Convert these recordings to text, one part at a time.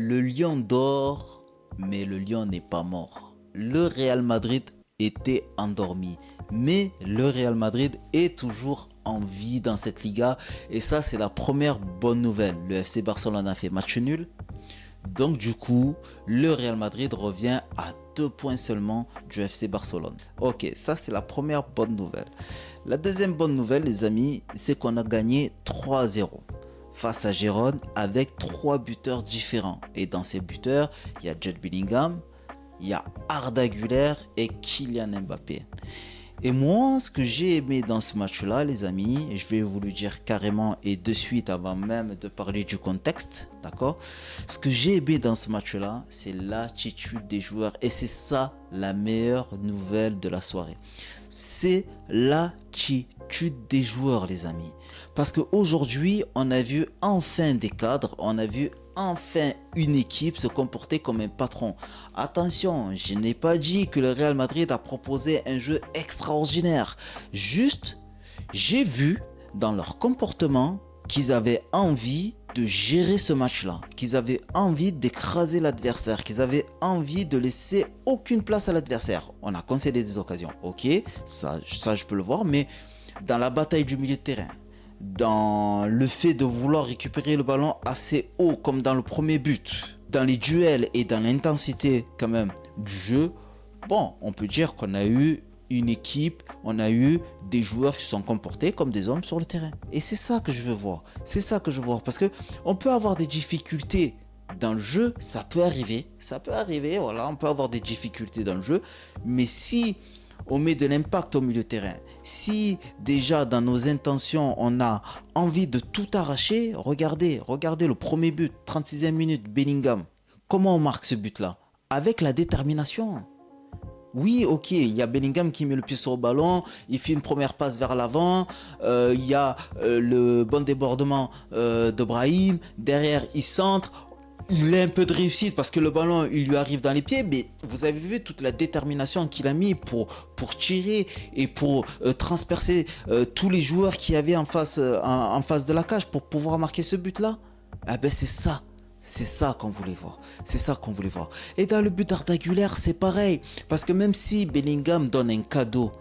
Le lion dort, mais le lion n'est pas mort. Le Real Madrid était endormi, mais le Real Madrid est toujours en vie dans cette Liga. Et ça, c'est la première bonne nouvelle. Le FC Barcelone a fait match nul. Donc du coup, le Real Madrid revient à 2 points seulement du FC Barcelone. Ok, ça c'est la première bonne nouvelle. La deuxième bonne nouvelle, les amis, c'est qu'on a gagné 3-0 face à Gérone avec 3 buteurs différents. Et dans ces buteurs, il y a Jude Bellingham, il y a Arda Güler et Kylian Mbappé. Et moi, ce que j'ai aimé dans ce match-là, les amis, et je vais vous le dire carrément et de suite avant même de parler du contexte, d'accord? Ce que j'ai aimé dans ce match-là, c'est l'attitude des joueurs et c'est ça la meilleure nouvelle de la soirée. C'est l'attitude des joueurs, les amis. Parce qu'aujourd'hui, on a vu enfin des cadres, on a vu enfin une équipe se comporter comme un patron. Attention, je n'ai pas dit que le Real Madrid a proposé un jeu extraordinaire. Juste, j'ai vu dans leur comportement qu'ils avaient envie de gérer ce match-là, qu'ils avaient envie d'écraser l'adversaire, qu'ils avaient envie de laisser aucune place à l'adversaire. On a concédé des occasions, ok, ça je peux le voir, mais dans la bataille du milieu de terrain, dans le fait de vouloir récupérer le ballon assez haut comme dans le premier but, dans les duels et dans l'intensité quand même du jeu, bon, on peut dire qu'on a eu une équipe, on a eu des joueurs qui se sont comportés comme des hommes sur le terrain. Et c'est ça que je veux voir. C'est ça que je veux voir. Parce que on peut avoir des difficultés dans le jeu, ça peut arriver, voilà, on peut avoir des difficultés dans le jeu, mais si on met de l'impact au milieu de terrain, si déjà dans nos intentions on a envie de tout arracher, regardez le premier but, 36e minute, Bellingham. Comment on marque ce but-là? Avec la détermination. Oui, ok, il y a Bellingham qui met le pied sur le ballon, il fait une première passe vers l'avant, il y a le bon débordement de Brahim, derrière il centre, il a un peu de réussite parce que le ballon il lui arrive dans les pieds, mais vous avez vu toute la détermination qu'il a mis pour tirer et pour transpercer tous les joueurs qui avaient en face de la cage pour pouvoir marquer ce but-là. Ah ben c'est ça. C'est ça qu'on voulait voir. C'est ça qu'on voulait voir. Et dans le but d'Arda Güler, c'est pareil. Parce que même si Bellingham donne un cadeau,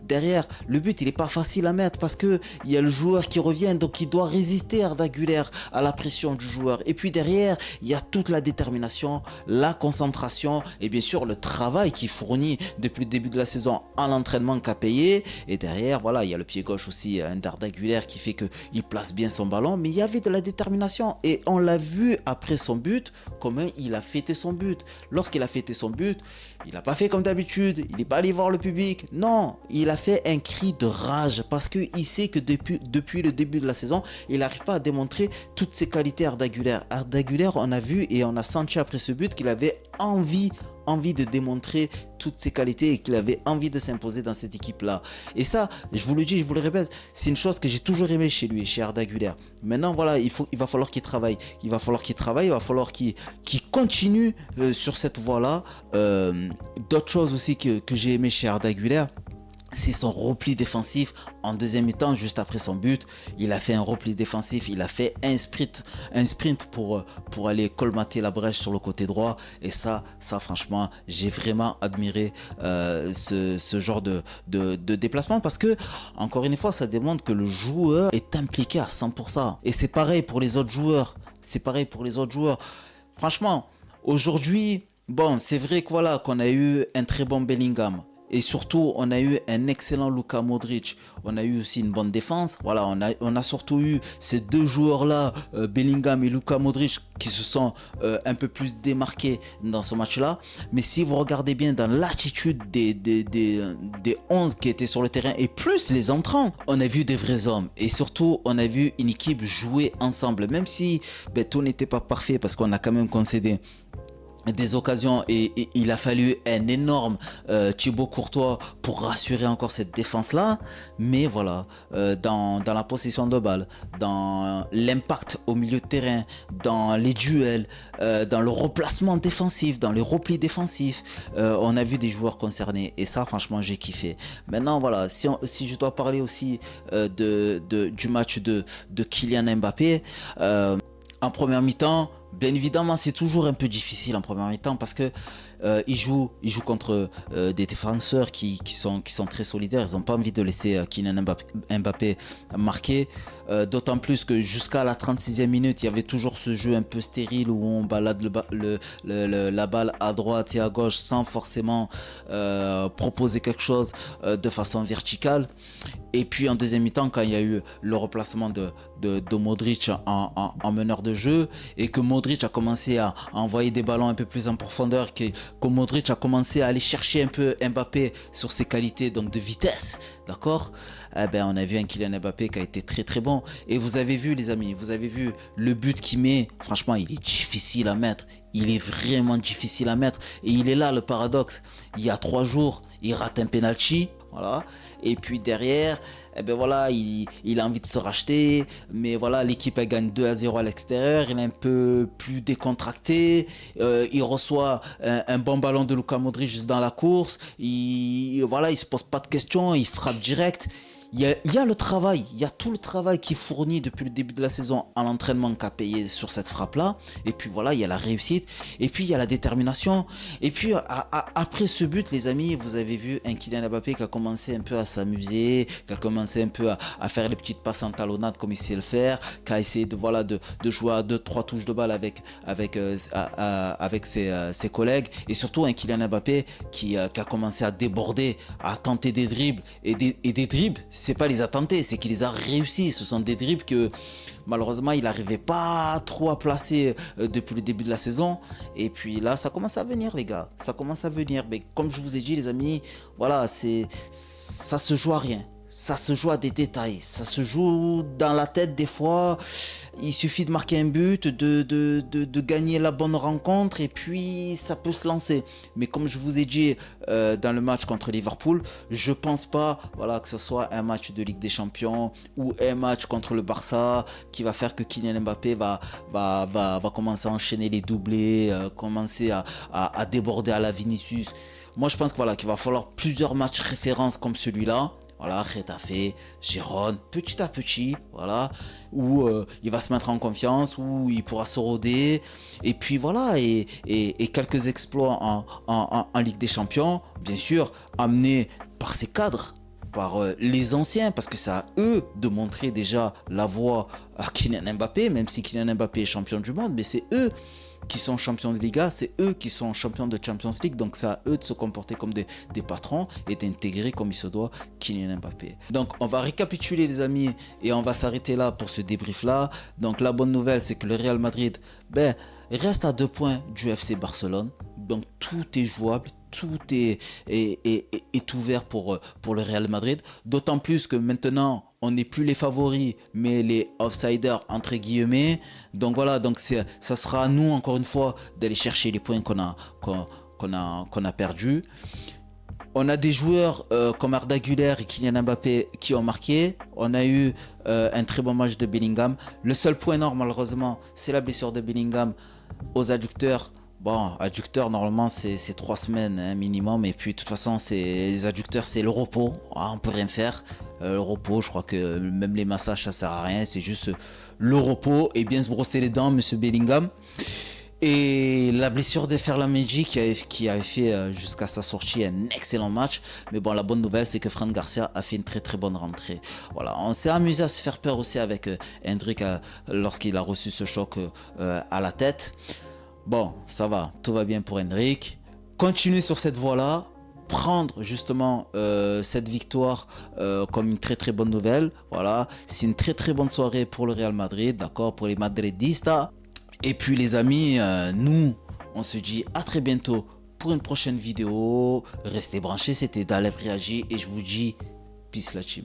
derrière, le but il n'est pas facile à mettre parce que il y a le joueur qui revient, donc il doit résister Arda Güler à la pression du joueur. Et puis derrière, il y a toute la détermination, la concentration et bien sûr le travail qu'il fournit depuis le début de la saison à l'entraînement qu'a payé. Et derrière, voilà, il y a le pied gauche aussi d'Arda Güler qui fait qu'il place bien son ballon. Mais il y avait de la détermination et on l'a vu après son but, comment il a fêté son but. Lorsqu'il a fêté son but, il n'a pas fait comme d'habitude, il n'est pas allé voir le public. Non, il a fait un cri de rage parce qu'il sait que depuis le début de la saison, il n'arrive pas à démontrer toutes ses qualités Arda Güler. Arda Güler, on a vu et on a senti après ce but qu'il avait envie de démontrer toutes ses qualités et qu'il avait envie de s'imposer dans cette équipe-là. Et ça, je vous le dis, je vous le répète, c'est une chose que j'ai toujours aimé chez lui, chez Arda Güler. Maintenant, voilà, il va falloir qu'il travaille. Il va falloir qu'il continue sur cette voie-là. D'autres choses aussi que j'ai aimé chez Arda Güler, c'est son repli défensif en deuxième mi-temps, juste après son but. Il a fait un repli défensif, il a fait un sprint pour aller colmater la brèche sur le côté droit. Et ça franchement, j'ai vraiment admiré ce genre de déplacement parce que, encore une fois, ça démontre que le joueur est impliqué à 100%. Et c'est pareil pour les autres joueurs. Franchement, aujourd'hui, bon, c'est vrai que voilà, qu'on a eu un très bon Bellingham. Et surtout, on a eu un excellent Luka Modric. On a eu aussi une bonne défense. Voilà, on a surtout eu ces deux joueurs-là, Bellingham et Luka Modric, qui se sont un peu plus démarqués dans ce match-là. Mais si vous regardez bien dans l'attitude des 11 qui étaient sur le terrain et plus les entrants, on a vu des vrais hommes. Et surtout, on a vu une équipe jouer ensemble. Même si tout n'était pas parfait parce qu'on a quand même concédé des occasions et il a fallu un énorme Thibaut Courtois pour rassurer encore cette défense là, mais voilà, dans la possession de balle, dans l'impact au milieu de terrain, dans les duels, dans le replacement défensif, dans les replis défensifs, on a vu des joueurs concernés et ça franchement j'ai kiffé. Maintenant voilà, si je dois parler aussi du match de Kylian Mbappé, En première mi-temps, bien évidemment, c'est toujours un peu difficile en première mi-temps parce que ils jouent contre des défenseurs qui sont très solidaires. Ils n'ont pas envie de laisser Kylian Mbappé marquer. D'autant plus que jusqu'à la 36e minute, il y avait toujours ce jeu un peu stérile où on balade la balle à droite et à gauche sans forcément proposer quelque chose de façon verticale. Et puis en deuxième mi-temps, quand il y a eu le remplacement de Modric en meneur de jeu et que Modric a commencé à envoyer des ballons un peu plus en profondeur, que Modric a commencé à aller chercher un peu Mbappé sur ses qualités donc de vitesse, d'accord, eh ben, on a vu un Kylian Mbappé qui a été très très bon. Et vous avez vu les amis, vous avez vu le but qu'il met, franchement il est difficile à mettre. Il est vraiment difficile à mettre. Et il est là le paradoxe. Il y a 3 jours, il rate un penalty. Voilà. Et puis derrière, eh ben voilà, il a envie de se racheter. Mais voilà, l'équipe elle gagne 2-0 à l'extérieur. Il est un peu plus décontracté. Il reçoit un bon ballon de Luka Modric dans la course. Voilà, il se pose pas de questions. Il frappe direct. Il y a le travail, il y a tout le travail qui est fourni depuis le début de la saison à l'entraînement qu'a payé sur cette frappe-là. Et puis voilà, il y a la réussite. Et puis il y a la détermination. Et puis après ce but, les amis, vous avez vu un Kylian Mbappé qui a commencé un peu à s'amuser, qui a commencé un peu à faire les petites passes en talonnade comme il sait le faire, qui a essayé de jouer à 2-3 touches de balle avec ses collègues. Et surtout un Kylian Mbappé qui a commencé à déborder, à tenter des dribbles. Et des dribbles, c'est pas les a tentés, c'est qu'il les a réussi. Ce sont des dribbles que malheureusement il n'arrivait pas trop à placer depuis le début de la saison. Et puis là ça commence à venir les gars, ça commence à venir. Mais comme je vous ai dit les amis, voilà, ça se joue à rien. Ça se joue à des détails, ça se joue dans la tête des fois. Il suffit de marquer un but, de gagner la bonne rencontre et puis ça peut se lancer. Mais comme je vous ai dit dans le match contre Liverpool, je pense pas voilà, que ce soit un match de Ligue des Champions ou un match contre le Barça qui va faire que Kylian Mbappé va commencer à enchaîner les doublés, commencer à déborder à la Vinicius. Moi je pense que, voilà, qu'il va falloir plusieurs matchs références comme celui-là. Voilà, Getafe, Gérone, petit à petit, voilà, où il va se mettre en confiance, où il pourra se roder, et puis voilà, et quelques exploits en Ligue des Champions, bien sûr, amenés par ses cadres, par les anciens, parce que c'est à eux de montrer déjà la voie à Kylian Mbappé, même si Kylian Mbappé est champion du monde, mais c'est eux qui sont champions de Liga, c'est eux qui sont champions de Champions League, donc c'est à eux de se comporter comme des patrons et d'intégrer comme il se doit Kylian Mbappé. Donc on va récapituler les amis et on va s'arrêter là pour ce débrief là. Donc la bonne nouvelle c'est que le Real Madrid reste à 2 points du FC Barcelone, donc tout est jouable. Tout est ouvert pour le Real Madrid. D'autant plus que maintenant, on n'est plus les favoris, mais les outsiders entre guillemets. Donc voilà, donc ça sera à nous encore une fois d'aller chercher les points qu'on a perdus. On a des joueurs comme Arda Güler et Kylian Mbappé qui ont marqué. On a eu un très bon match de Bellingham. Le seul point noir malheureusement, c'est la blessure de Bellingham aux adducteurs. Bon, adducteur, normalement, c'est 3 semaines hein, minimum. Et puis, de toute façon, les adducteurs, c'est le repos. Ah, on peut rien faire. Le repos, je crois que même les massages, ça sert à rien. C'est juste le repos et bien se brosser les dents, monsieur Bellingham. Et la blessure de Ferland Mendy qui avait fait jusqu'à sa sortie un excellent match. Mais bon, la bonne nouvelle, c'est que Fran Garcia a fait une très très bonne rentrée. Voilà, on s'est amusé à se faire peur aussi avec Hendrick lorsqu'il a reçu ce choc à la tête. Bon, ça va, tout va bien pour Hendrick. Continuer sur cette voie-là, prendre justement cette victoire comme une très très bonne nouvelle. Voilà, c'est une très très bonne soirée pour le Real Madrid, d'accord, pour les Madridistas. Et puis les amis, nous, on se dit à très bientôt pour une prochaine vidéo. Restez branchés, c'était Daleb Réagi et je vous dis peace la team.